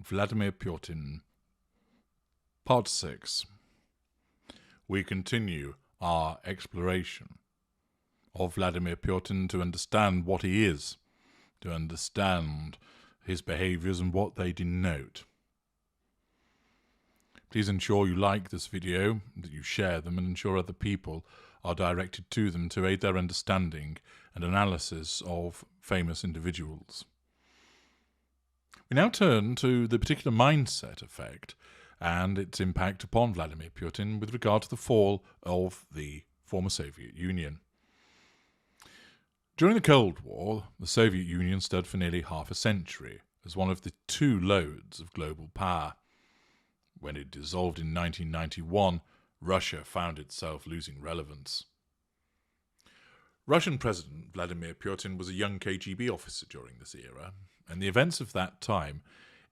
Vladimir Putin. Part 6. We continue our exploration of Vladimir Putin to understand what he is, to understand his behaviors and what they denote. Please ensure you like this video, that you share them, and ensure other people are directed to them to aid their understanding and analysis of famous individuals. We now turn to the particular mindset effect and its impact upon Vladimir Putin with regard to the fall of the former Soviet Union. During the Cold War, the Soviet Union stood for nearly half a century as one of the two loads of global power. When it dissolved in 1991, Russia found itself losing relevance. Russian President Vladimir Putin was a young KGB officer during this era, and the events of that time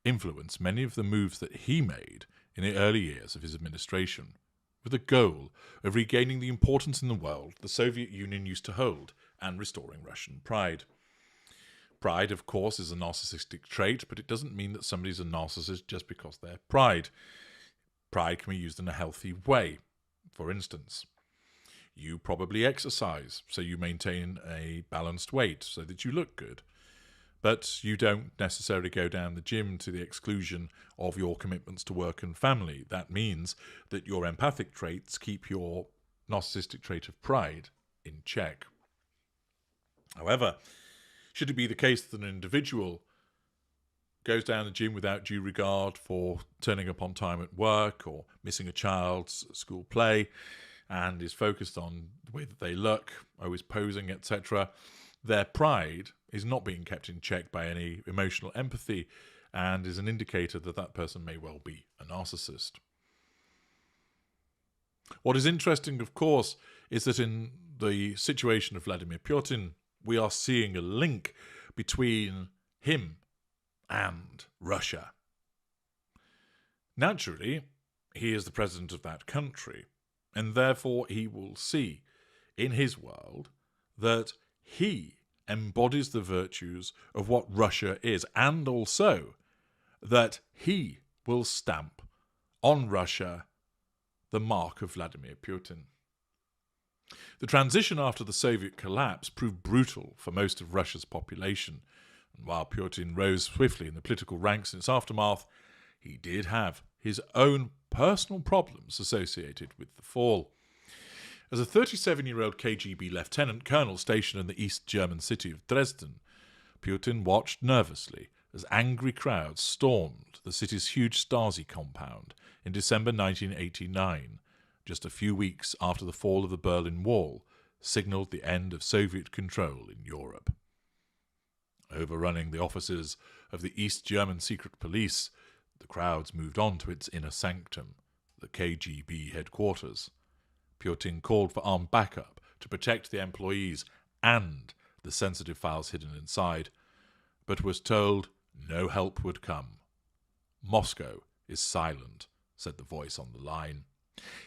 influenced many of the moves that he made in the early years of his administration, with the goal of regaining the importance in the world the Soviet Union used to hold and restoring Russian pride. Pride, of course, is a narcissistic trait, but it doesn't mean that somebody's a narcissist just because they're pride. Pride can be used in a healthy way. For instance, you probably exercise, so you maintain a balanced weight so that you look good. But you don't necessarily go down the gym to the exclusion of your commitments to work and family. That means that your empathic traits keep your narcissistic trait of pride in check. However, should it be the case that an individual goes down the gym without due regard for turning up on time at work or missing a child's school play and is focused on the way that they look, always posing, etc., their pride is not being kept in check by any emotional empathy and is an indicator that that person may well be a narcissist. What is interesting, of course, is that in the situation of Vladimir Putin, we are seeing a link between him and Russia. Naturally, he is the president of that country, and therefore he will see in his world that he embodies the virtues of what Russia is, and also that he will stamp on Russia the mark of Vladimir Putin. The transition after the Soviet collapse proved brutal for most of Russia's population, and while Putin rose swiftly in the political ranks in its aftermath, he did have his own personal problems associated with the fall. As a 37-year-old KGB lieutenant colonel stationed in the East German city of Dresden, Putin watched nervously as angry crowds stormed the city's huge Stasi compound in December 1989, just a few weeks after the fall of the Berlin Wall signalled the end of Soviet control in Europe. Overrunning the offices of the East German secret police, the crowds moved on to its inner sanctum, the KGB headquarters. Putin called for armed backup to protect the employees and the sensitive files hidden inside, but was told no help would come. "Moscow is silent," said the voice on the line.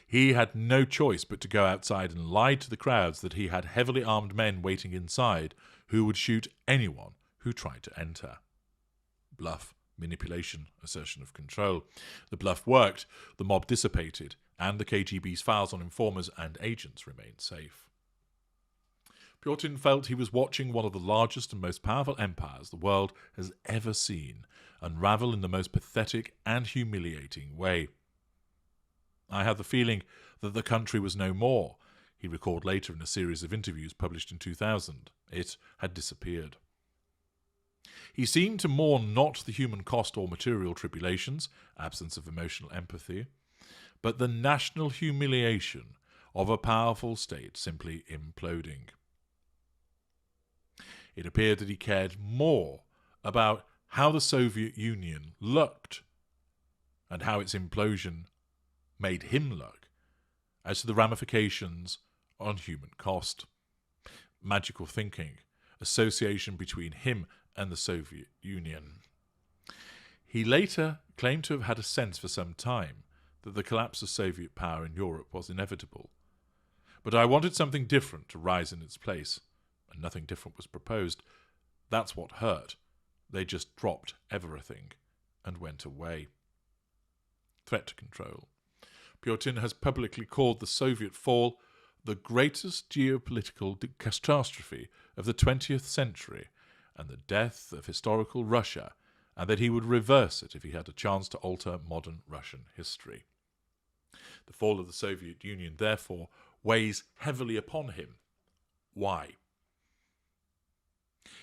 He had no choice but to go outside and lie to the crowds that he had heavily armed men waiting inside who would shoot anyone who tried to enter. Bluff, manipulation, assertion of control. The bluff worked, the mob dissipated, and the KGB's files on informers and agents remained safe. Putin felt he was watching one of the largest and most powerful empires the world has ever seen unravel in the most pathetic and humiliating way. "I had the feeling that the country was no more," he recalled later in a series of interviews published in 2000. It had disappeared. He seemed to mourn not the human cost or material tribulations, absence of emotional empathy, but the national humiliation of a powerful state simply imploding. It appeared that he cared more about how the Soviet Union looked and how its implosion made him look as to the ramifications on human cost. Magical thinking, association between him and the Soviet Union. He later claimed to have had a sense for some time that the collapse of Soviet power in Europe was inevitable. But I wanted something different to rise in its place, and nothing different was proposed. That's what hurt. They just dropped everything and went away. Threat to control. Putin has publicly called the Soviet fall the greatest geopolitical catastrophe of the 20th century and the death of historical Russia, and that he would reverse it if he had a chance to alter modern Russian history. The fall of the Soviet Union, therefore, weighs heavily upon him. Why?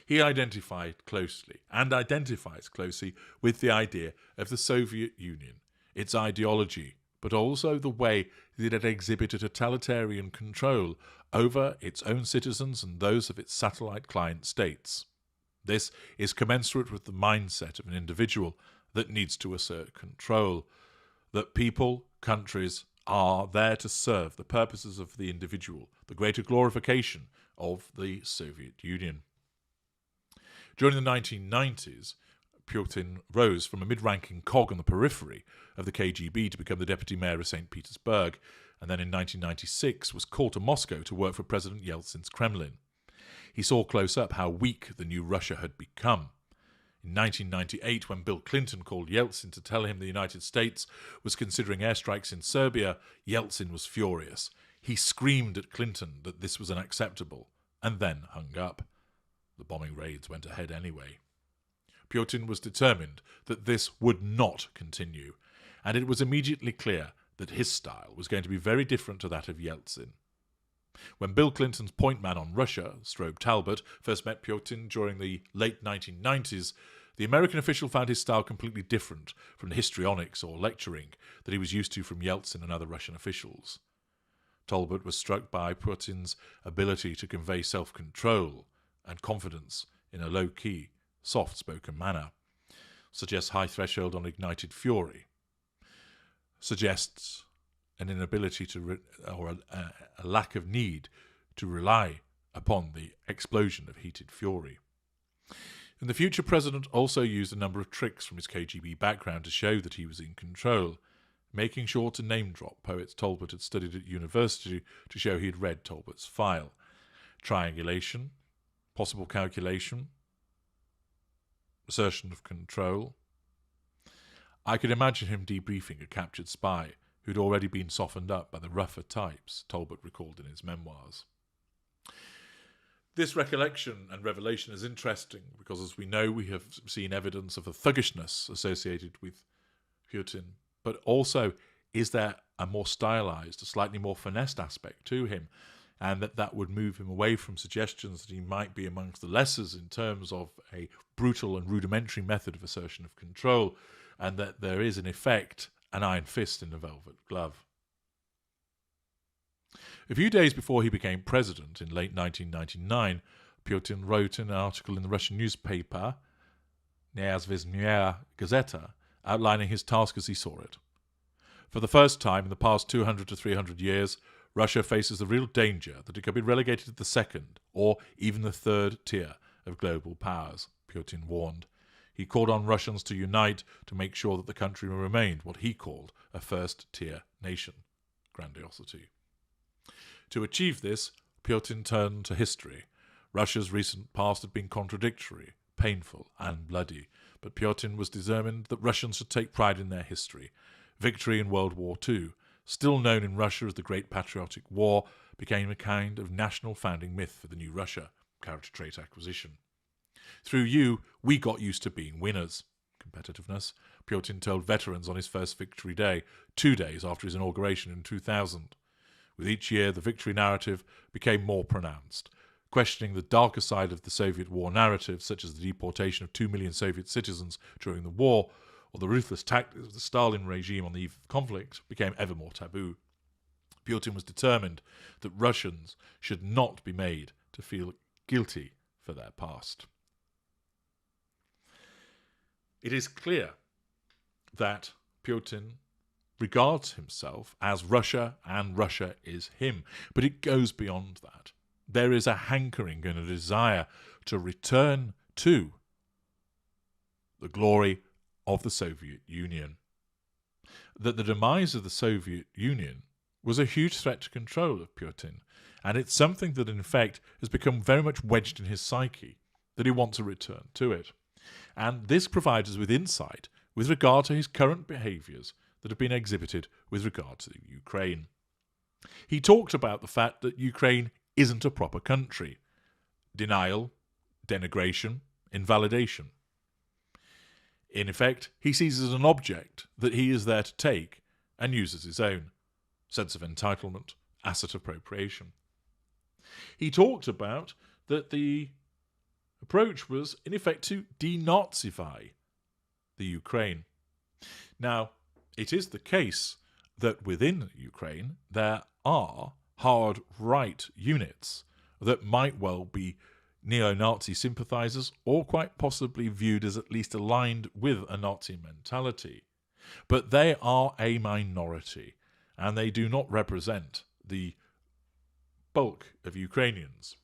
He identifies closely with the idea of the Soviet Union, its ideology, but also the way that it exhibited totalitarian control over its own citizens and those of its satellite client states. This is commensurate with the mindset of an individual that needs to assert control, that people, countries, are there to serve the purposes of the individual, the greater glorification of the Soviet Union. During the 1990s, Putin rose from a mid-ranking cog on the periphery of the KGB to become the deputy mayor of St. Petersburg, and then in 1996 was called to Moscow to work for President Yeltsin's Kremlin. He saw close up how weak the new Russia had become. In 1998, when Bill Clinton called Yeltsin to tell him the United States was considering airstrikes in Serbia, Yeltsin was furious. He screamed at Clinton that this was unacceptable, and then hung up. The bombing raids went ahead anyway. Putin was determined that this would not continue, and it was immediately clear that his style was going to be very different to that of Yeltsin. When Bill Clinton's point man on Russia, Strobe Talbot, first met Putin during the late 1990s, the American official found his style completely different from the histrionics or lecturing that he was used to from Yeltsin and other Russian officials. Talbot was struck by Putin's ability to convey self-control and confidence in a low-key, soft-spoken manner, suggests high threshold on ignited fury, suggests an inability to, a lack of need to rely upon the explosion of heated fury. And the future president also used a number of tricks from his KGB background to show that he was in control, making sure to name-drop poets Talbot had studied at university to show he had read Talbot's file. Triangulation, possible calculation, assertion of control. I could imagine him debriefing a captured spy who'd already been softened up by the rougher types, Talbot recalled in his memoirs. This recollection and revelation is interesting because, as we know, we have seen evidence of a thuggishness associated with Putin, but also is there a more stylized, a slightly more finessed aspect to him, and that would move him away from suggestions that he might be amongst the lessers in terms of a brutal and rudimentary method of assertion of control, and that there is, in effect, an iron fist in a velvet glove. A few days before he became president in late 1999, Putin wrote in an article in the Russian newspaper Nezveznyaya Gazeta outlining his task as he saw it. For the first time in the past 200 to 300 years, Russia faces the real danger that it could be relegated to the second or even the third tier of global powers, Putin warned. He called on Russians to unite to make sure that the country remained what he called a first-tier nation. Grandiosity. To achieve this, Putin turned to history. Russia's recent past had been contradictory, painful, and bloody, but Putin was determined that Russians should take pride in their history. Victory in World War II, still known in Russia as the Great Patriotic War, became a kind of national founding myth for the new Russia, character trait acquisition. Through you, we got used to being winners. Competitiveness, Putin told veterans on his first victory day, 2 days after his inauguration in 2000. With each year, the victory narrative became more pronounced, questioning the darker side of the Soviet war narrative, such as the deportation of 2 million Soviet citizens during the war, or the ruthless tactics of the Stalin regime on the eve of conflict, became ever more taboo. Putin was determined that Russians should not be made to feel guilty for their past. It is clear that Putin regards himself as Russia and Russia is him, but it goes beyond that. There is a hankering and a desire to return to the glory of the Soviet Union. That the demise of the Soviet Union was a huge threat to control of Putin, and it's something that in fact has become very much wedged in his psyche, that he wants to return to it. And this provides us with insight with regard to his current behaviours that have been exhibited with regard to Ukraine. He talked about the fact that Ukraine isn't a proper country. Denial, denigration, invalidation. In effect, he sees it as an object that he is there to take and use as his own. Sense of entitlement, asset appropriation. He talked about that the approach was, in effect, to denazify the Ukraine. Now, it is the case that within Ukraine there are hard right units that might well be neo-Nazi sympathisers or quite possibly viewed as at least aligned with a Nazi mentality. But they are a minority, and they do not represent the bulk of Ukrainians.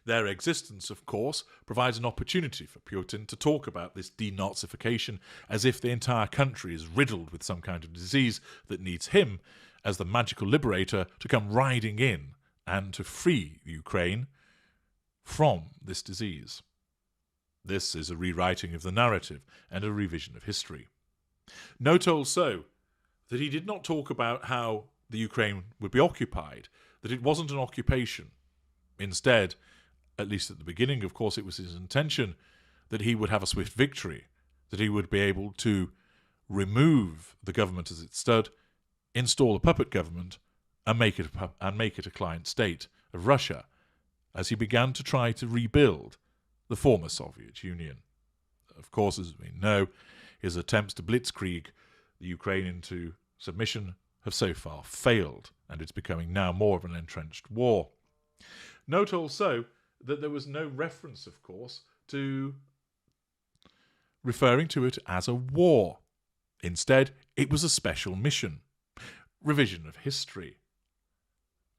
Their existence, of course, provides an opportunity for Putin to talk about this denazification as if the entire country is riddled with some kind of disease that needs him, as the magical liberator, to come riding in and to free Ukraine from this disease. This is a rewriting of the narrative and a revision of history. Note also that he did not talk about how the Ukraine would be occupied, that it wasn't an occupation. Instead, at least at the beginning, of course, it was his intention that he would have a swift victory, that he would be able to remove the government as it stood, install a puppet government, and make it a client state of Russia, as he began to try to rebuild the former Soviet Union. Of course, as we know, his attempts to blitzkrieg the Ukraine into submission have so far failed, and it's becoming now more of an entrenched war. Note also that there was no reference, of course, to referring to it as a war. Instead, it was a special mission, revision of history,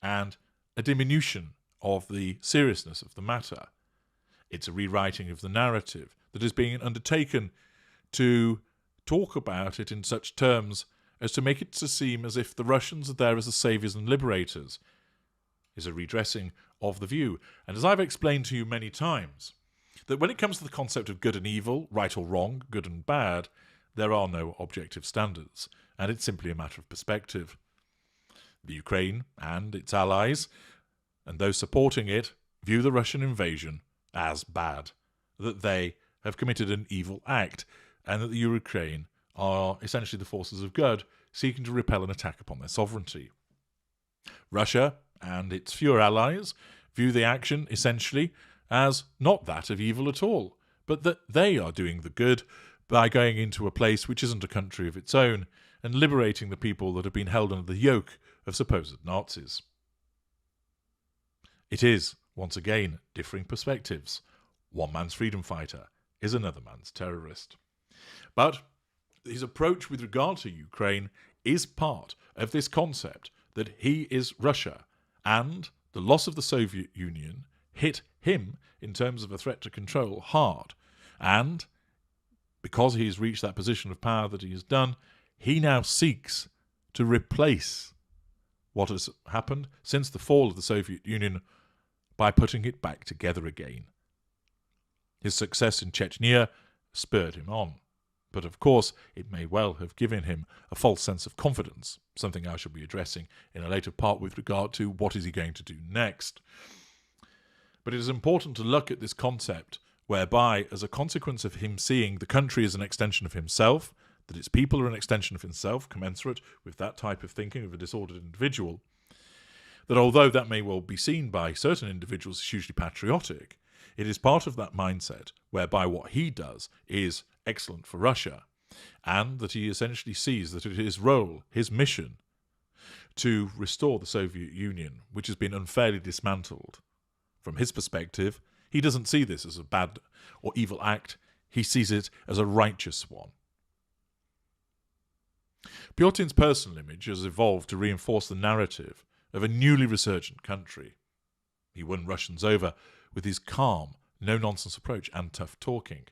and a diminution of the seriousness of the matter. It's a rewriting of the narrative that is being undertaken to talk about it in such terms as to make it to seem as if the Russians are there as the saviours and liberators. Is a redressing of the view. And as I've explained to you many times, that when it comes to the concept of good and evil, right or wrong, good and bad, there are no objective standards, and it's simply a matter of perspective. The Ukraine and its allies, and those supporting it, view the Russian invasion as bad, that they have committed an evil act, and that the Ukraine are essentially the forces of good, seeking to repel an attack upon their sovereignty. Russia and its fewer allies view the action essentially as not that of evil at all, but that they are doing the good by going into a place which isn't a country of its own and liberating the people that have been held under the yoke of supposed Nazis. It is, once again, differing perspectives. One man's freedom fighter is another man's terrorist. But his approach with regard to Ukraine is part of this concept that he is Russia, and the loss of the Soviet Union hit him in terms of a threat to control hard. And because he has reached that position of power that he has done, he now seeks to replace what has happened since the fall of the Soviet Union by putting it back together again. His success in Chechnya spurred him on. But of course, it may well have given him a false sense of confidence, something I shall be addressing in a later part with regard to what is he going to do next. But it is important to look at this concept whereby, as a consequence of him seeing the country as an extension of himself, that its people are an extension of himself, commensurate with that type of thinking of a disordered individual, that although that may well be seen by certain individuals as hugely patriotic, it is part of that mindset whereby what he does is excellent for Russia, and that he essentially sees that it is his role, his mission, to restore the Soviet Union, which has been unfairly dismantled. From his perspective, he doesn't see this as a bad or evil act, he sees it as a righteous one. Putin's personal image has evolved to reinforce the narrative of a newly resurgent country. He won Russians over with his calm, no-nonsense approach and tough talking.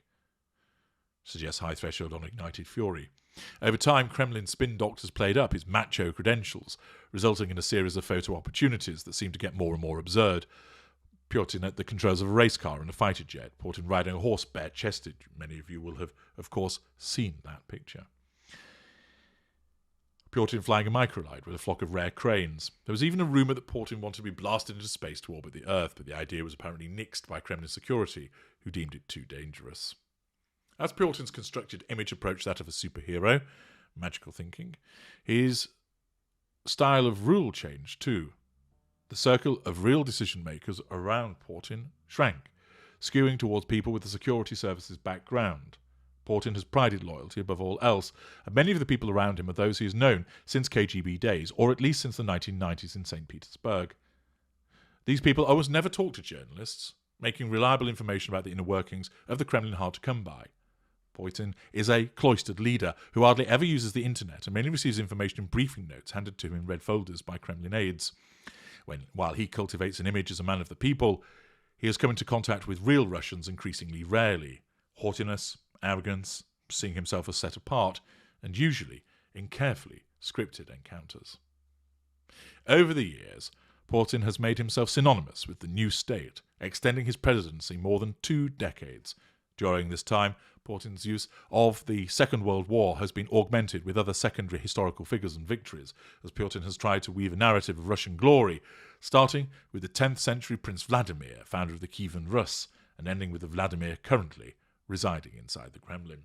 Suggests high threshold on ignited fury. Over time, Kremlin spin doctors played up his macho credentials, resulting in a series of photo opportunities that seemed to get more and more absurd. Putin at the controls of a race car and a fighter jet, Putin riding a horse bare-chested. Many of you will have, of course, seen that picture. Putin flying a microlight with a flock of rare cranes. There was even a rumour that Putin wanted to be blasted into space to orbit the Earth, but the idea was apparently nixed by Kremlin security, who deemed it too dangerous. As Putin's constructed image approached that of a superhero, magical thinking, his style of rule changed too. The circle of real decision-makers around Putin shrank, skewing towards people with the security services background. Putin has prided loyalty above all else, and many of the people around him are those he has known since KGB days, or at least since the 1990s in St. Petersburg. These people almost never talk to journalists, making reliable information about the inner workings of the Kremlin hard to come by. Putin is a cloistered leader who hardly ever uses the internet and mainly receives information in briefing notes handed to him in red folders by Kremlin aides. While he cultivates an image as a man of the people, he has come into contact with real Russians increasingly rarely. Haughtiness, arrogance, seeing himself as set apart, and usually in carefully scripted encounters. Over the years, Putin has made himself synonymous with the new state, extending his presidency more than 2 decades. During this time, Putin's use of the Second World War has been augmented with other secondary historical figures and victories, as Putin has tried to weave a narrative of Russian glory, starting with the 10th century Prince Vladimir, founder of the Kievan Rus, and ending with the Vladimir currently residing inside the Kremlin.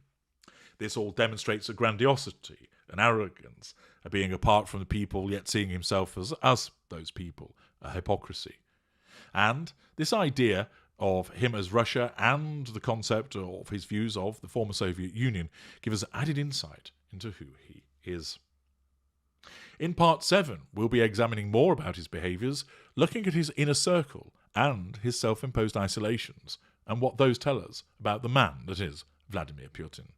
This all demonstrates a grandiosity, an arrogance, a being apart from the people, yet seeing himself as those people, a hypocrisy. And this idea of him as Russia and the concept of his views of the former Soviet Union give us added insight into who he is. In Part 7, we'll be examining more about his behaviours, looking at his inner circle and his self-imposed isolations, and what those tell us about the man that is Vladimir Putin.